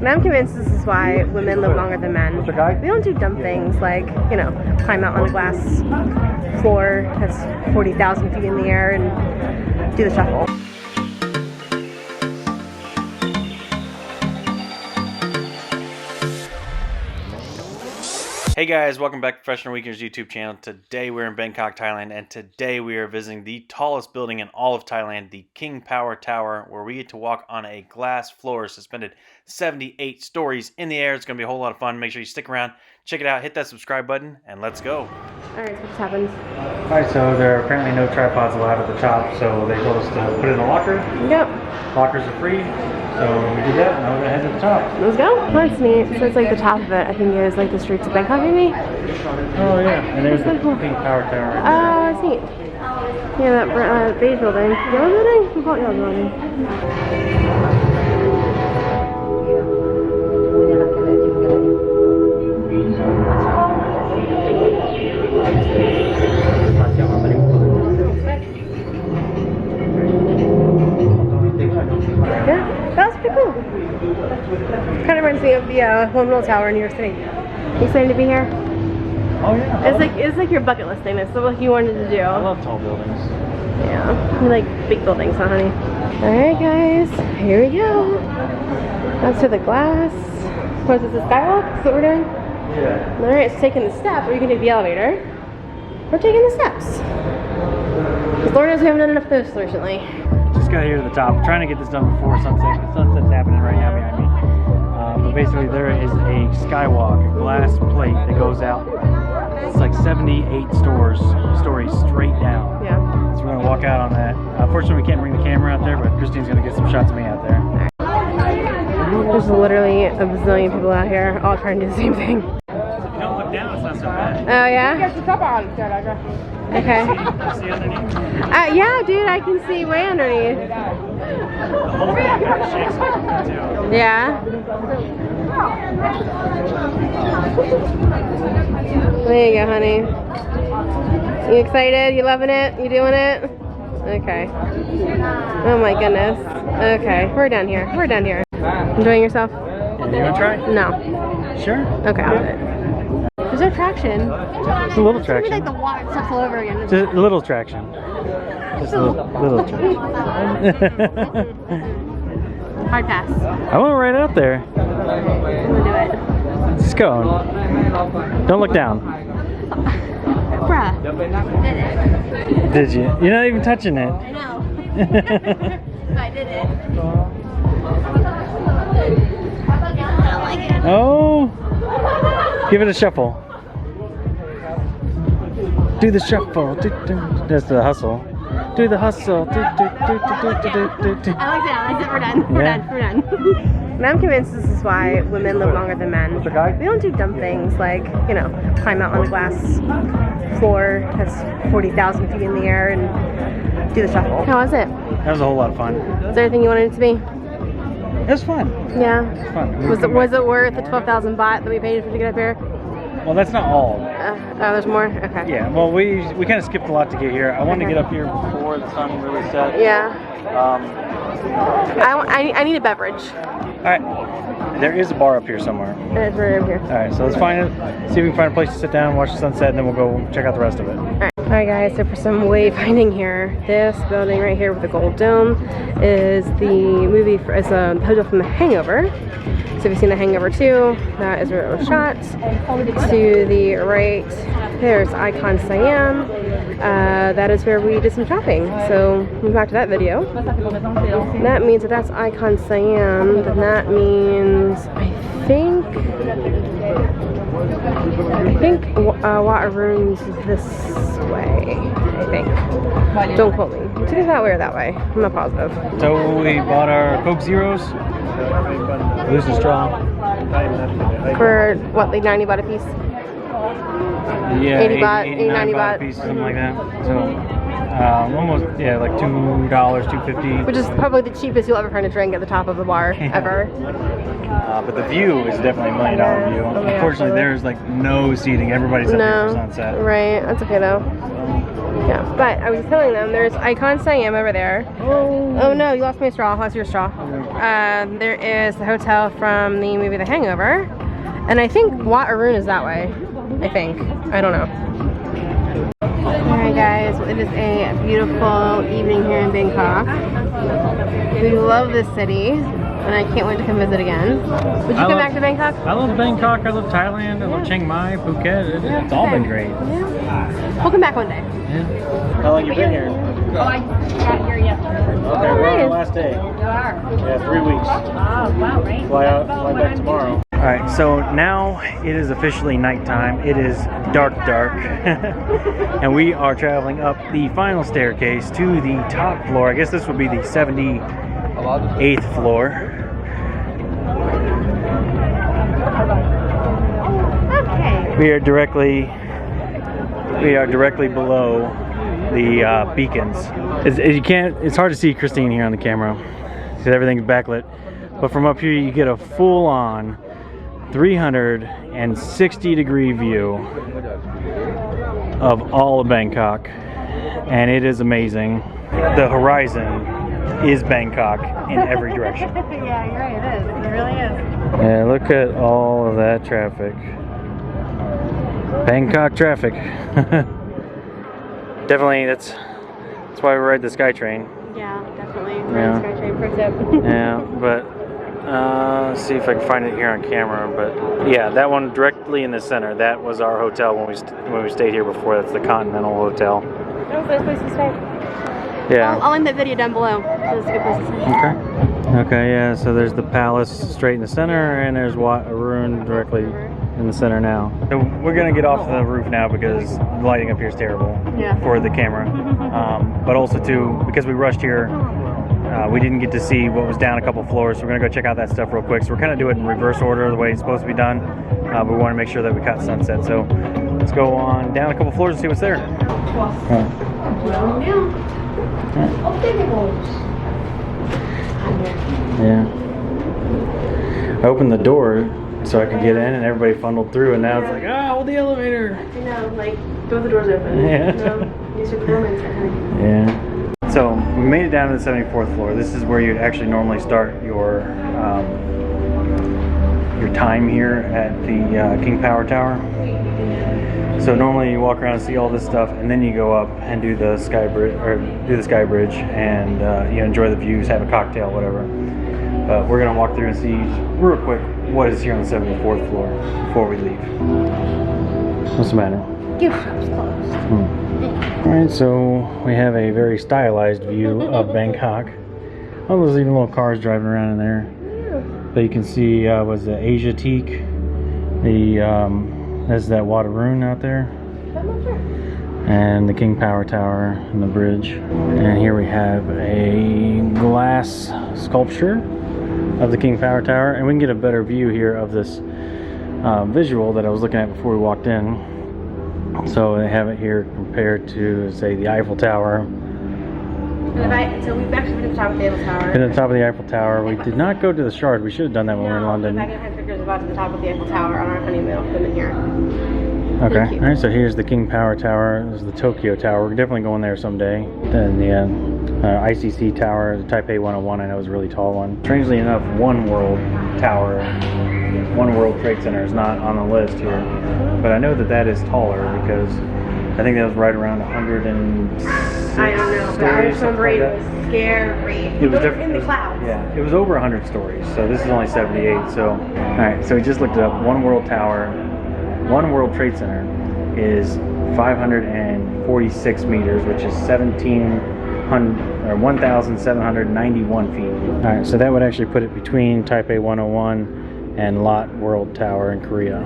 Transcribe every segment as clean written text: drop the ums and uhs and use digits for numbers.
And I'm convinced this is why women live longer than men. We don't do dumb things like, you know, climb out on a glass floor that's 40,000 feet in the air and do the shuffle. Hey guys, welcome back to Professional Weekenders YouTube channel. Today we're in Bangkok, Thailand, and today we are visiting the tallest building in all of Thailand, the King Power Tower, where we get to walk on a glass floor suspended 78 stories in the air. It's going to be a whole lot of fun. Make sure you stick around, check it out, hit that subscribe button, and let's go. Alright, so what's happened? Alright, so there are apparently no tripods allowed at the top, so they told us to put it in a locker. Yep. Lockers are free, so we did that, and now we're going to head to the top. Let's go. Oh, that's neat. So it's like the top of it, I think is like the streets of Bangkok, maybe? Oh yeah, and there's the King Power Tower. Oh, that's neat. Yeah, that beige building. Yellow building? We call it yellow building. Yeah, that was pretty cool. Kind of reminds me of the Home Rule Tower in New York City. You excited to be here? Oh yeah. It's like your bucket list thing. It's what you wanted to do. I love tall buildings. Yeah, you like big buildings, huh, honey? All right, guys, here we go. That's to the glass. What is this, the skywalk? That's what we're doing? Yeah. All right, it's taking the steps, or you can take the elevator. We're taking the steps. Because Lord knows we haven't done enough of those recently. Just got here to the top. I'm trying to get this done before sunset. The sunset's happening right now behind me. But basically there is a skywalk, a glass plate that goes out. It's like 78 stories straight down. Yeah. So we're going to walk out on that. Unfortunately, we can't bring the camera out there, but Christine's going to get some shots of me out there. There's literally a bazillion people out here all trying to do the same thing. If you don't look down, it's not so bad. Oh, yeah? Okay. See underneath? Yeah, dude, I can see way underneath. The whole thing kind of shakes like too. Yeah. There you go, honey. You excited? You loving it? You doing it? Okay. Oh my goodness. Okay, we're down here. We're down here. Enjoying yourself? Yeah, you want to try? No. Sure. Okay, I'll do it. There's no traction. It's a little traction. It's like the water sucks all over again. Just a little traction. Just a little traction. Hard pass. I went right out there. I'm gonna do it. Let's go. Don't look down. Bruh. Did you? You're not even touching it. I know. I did it. I don't like it. Oh. Give it a shuffle. Do the shuffle. That's the hustle. Do the hustle. I like it. We're done. We're done. We're done. And I'm convinced this is why women live longer than men. We don't do dumb things like, you know, climb out on a glass floor that's 40,000 feet in the air and do the shuffle. How was it? That was a whole lot of fun. Is there anything you wanted it to be? It was fun. Yeah. It was fun. Was it worth the 12,000 baht that we paid for to get up here? Well, that's not all. Oh, there's more? Okay. Yeah, well, we kind of skipped a lot to get here. I wanted to get up here before the sun really set. Yeah. I need a beverage. Alright, there is a bar up here somewhere. It's right over here. Alright, so let's find it, see if we can find a place to sit down, watch the sunset, and then we'll go check out the rest of it. Alright guys, so for some wayfinding here, this building right here with the gold dome is the hotel from The Hangover. So if you've seen The Hangover 2, that is where it was shot. To the right, there's Icon Siam. That is where we did some shopping. So move back to that video. That means that that's Icon Siam. Then that means I think Wat Arun's is this way. I think. Don't quote me. It's either that way or that way. I'm not positive. So we bought our Coke Zeros. Lose the straw. For what, like 90 baht a piece? Yeah, 80 baht, 80, 90 baht a piece, something like that. So almost, yeah, like $2, $2.50. Which is probably the cheapest you'll ever find a drink at the top of a bar, ever. But the view is definitely $1 million view. Oh, yeah, Unfortunately, there's like no seating. Everybody's up here for sunset. Right, that's okay though. Yeah, but I was telling them there's Icon Siam over there. Oh no, you lost my straw. Lost your straw. there is the hotel from the movie The Hangover. And I think Wat Arun is that way. I think. I don't know. Alright guys, it is a beautiful evening here in Bangkok. We love this city, and I can't wait to come visit again. Would you come back to Bangkok? I love Bangkok, I love Thailand, I love Chiang Mai, Phuket. It's all been great. Yeah. We'll come back one day. Yeah. How long you been here? Oh, I got here yesterday. Okay, we're on our last day. You are? Yeah, 3 weeks. Oh, wow, right? Fly back tomorrow. Alright, so now it is officially nighttime. It is dark. And we are traveling up the final staircase to the top floor. I guess this would be the 78th floor. Okay. We are directly below the beacons. It's hard to see Christine here on the camera because everything's backlit. But from up here you get a full-on 360-degree view of all of Bangkok, and it is amazing. The horizon is Bangkok in every direction. Yeah, you're right, it is. It really is. Yeah, look at all of that traffic. Bangkok traffic. Definitely, that's why we ride the SkyTrain. Yeah, definitely. Yeah. SkyTrain pro tip. Yeah, but let's see if I can find it here on camera. But yeah, that one directly in the center. That was our hotel when we stayed here before. That's the Continental Hotel. That was a nice place to stay. Yeah. I'll link that video down below. It's a good place to stay. Okay. Okay. Yeah. So there's the palace straight in the center, and there's Wat Arun directly in the center now. So we're gonna get off the roof now because the lighting up here is terrible for the camera. But also too because we rushed here. We didn't get to see what was down a couple floors, so we're gonna go check out that stuff real quick. So we're kind of doing it in reverse order, the way it's supposed to be done. But we want to make sure that we caught sunset. So let's go on down a couple floors and see what's there. Yeah. I opened the door so I could get in, and everybody funneled through, and now it's like, oh, the elevator. You know, like, both the doors open. Yeah. You know, these are the romance, I think. Yeah. So we made it down to the 74th floor. This is where you actually normally start your time here at the King Power Tower. So normally you walk around and see all this stuff, and then you go up and do the sky bridge, and you enjoy the views, have a cocktail, whatever. But we're gonna walk through and see real quick what is here on the 74th floor before we leave. What's the matter? Gift shop's closed. Alright, so we have a very stylized view of Bangkok. Oh, there's even little cars driving around in there. But you can see was the Asia Teak. There's that Wat Arun out there. And the King Power Tower and the bridge. And here we have a glass sculpture of the King Power Tower. And we can get a better view here of this visual that I was looking at before we walked in. So they have it here compared to, say, the Eiffel Tower. So we've actually been to the top of the Eiffel Tower. Been to the top of the Eiffel Tower. We did not go to the Shard. We should have done that when we were in London. I had pictures about to the top of the Eiffel Tower on our honeymoon. Been in here. Okay. All right. So here's the King Power Tower. This is the Tokyo Tower. We're definitely going there someday. Then the ICC Tower, the Taipei 101. I know is a really tall one. Strangely enough, One World Tower, One World Trade Center is not on the list here, but I know that that is taller because I think that was right around 106 I don't know, but I just remember it was scary. It was different. In the clouds. Yeah, it was over 100 stories, so this is only 78. So, all right, so we just looked it up. One World Tower, One World Trade Center is 546 meters, which is 1,791 feet. All right, so that would actually put it between Taipei 101 and Lot World Tower in Korea.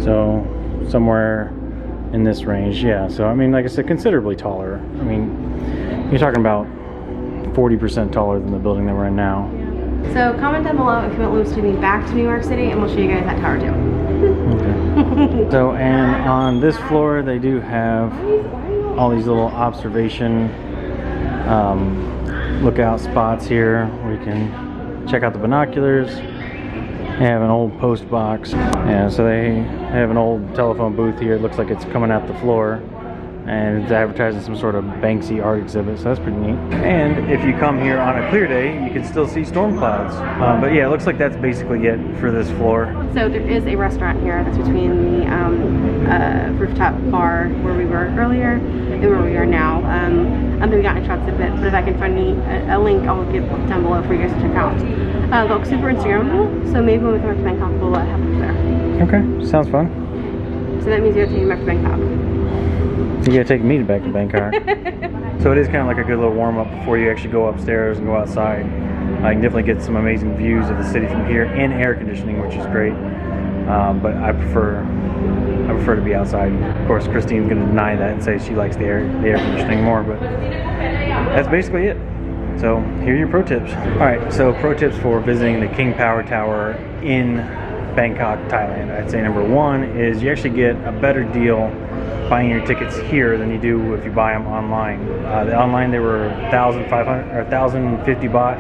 So somewhere in this range, yeah. So I mean, like I said, considerably taller. I mean, you're talking about 40% taller than the building that we're in now. Yeah. So comment down below if you want Lewis to take me back to New York City, and we'll show you guys that tower too. Okay. So, and on this floor, they do have all these little observation lookout spots here where you can check out the binoculars. They have an old post box. Yeah, so they have an old telephone booth here. It looks like it's coming out the floor. and it's advertising some sort of Banksy art exhibit, so that's pretty neat. And if you come here on a clear day, you can still see storm clouds. But yeah, it looks like that's basically it for this floor. So there is a restaurant here that's between the rooftop bar where we were earlier and where we are now. We got interrupted a bit, but if I can find a link, I'll give down below for you guys to check out. They look super Instagrammable, so maybe when we come back to Bangkok, we'll have it there. Okay, sounds fun. So that means you're taking me back to Bangkok. You gotta take me back to Bangkok. So it is kind of like a good little warm-up before you actually go upstairs and go outside. I can definitely get some amazing views of the city from here in air conditioning, which is great. But I prefer to be outside. Of course, Christine's gonna deny that and say she likes the air conditioning more, but that's basically it. So here are your pro tips. All right, so pro tips for visiting the King Power Tower in Bangkok, Thailand. I'd say number one is you actually get a better deal buying your tickets here than you do if you buy them online. Online they were 1,500 or 1,050 baht,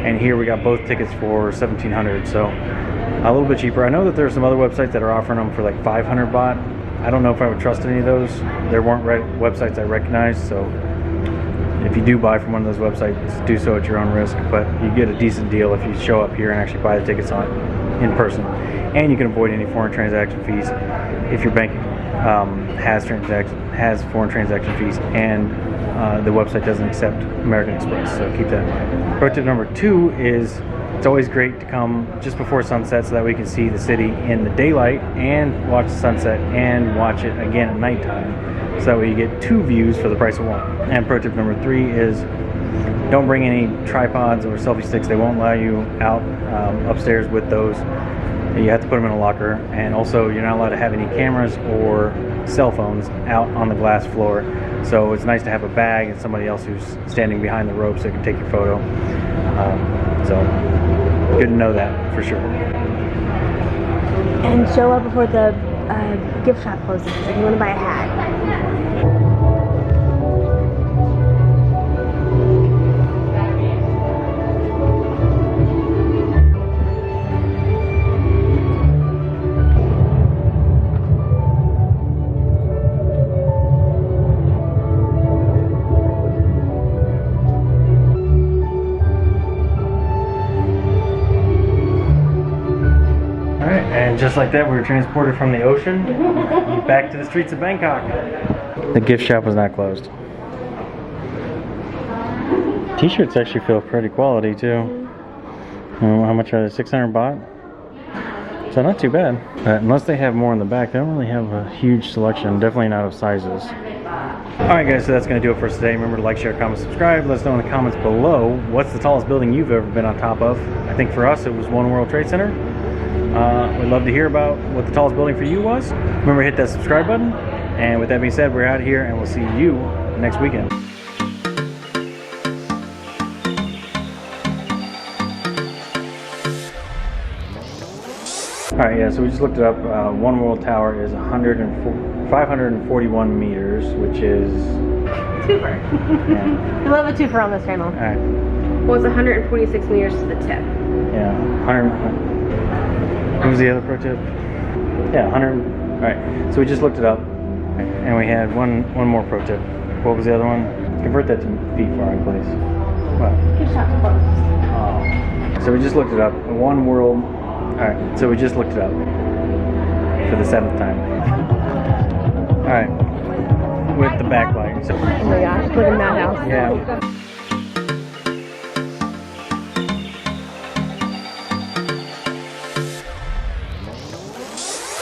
and here we got both tickets for 1,700, so a little bit cheaper. I know that there are some other websites that are offering them for like 500 baht. I don't know if I would trust any of those. There weren't websites I recognized, so if you do buy from one of those websites, do so at your own risk, but you get a decent deal if you show up here and actually buy the tickets in person. And you can avoid any foreign transaction fees if your bank has foreign transaction fees, and the website doesn't accept American Express, so keep that in mind. Pro tip number two is it's always great to come just before sunset so that we can see the city in the daylight and watch the sunset and watch it again at nighttime, so that way you get two views for the price of one. And pro tip number three is don't bring any tripods or selfie sticks. They won't allow you out upstairs with those. You have to put them in a locker, and also you're not allowed to have any cameras or cell phones out on the glass floor. So it's nice to have a bag and somebody else who's standing behind the ropes that can take your photo. So good to know that for sure. And show up before the gift shop closes if you want to buy a hat. And just like that, we were transported from the ocean back to the streets of Bangkok. The gift shop was not closed. T-shirts actually feel pretty quality too. How much are they? 600 baht? So not too bad. Unless they have more in the back, they don't really have a huge selection. Definitely not of sizes. Alright guys, so that's going to do it for us today. Remember to like, share, comment, subscribe. Let us know in the comments below what's the tallest building you've ever been on top of. I think for us it was One World Trade Center. We'd love to hear about what the tallest building for you was. Remember to hit that subscribe button. And with that being said, we're out of here and we'll see you next weekend. Alright, yeah, so we just looked it up. One World Tower is 541 meters, which is... Twofer. Yeah. We love a twofer on this channel. Alright. Well, it's 146 meters to the tip. Yeah, 100... What was the other pro tip? Yeah, 100. Alright, so we just looked it up, and we had one more pro tip. What was the other one? Convert that to feet for our place. What? Gift shop closed. Oh. So we just looked it up. One World. Alright, so we just looked it up for the 7th time. Alright, with the backlight. So, Oh my gosh, look at that house. yeah.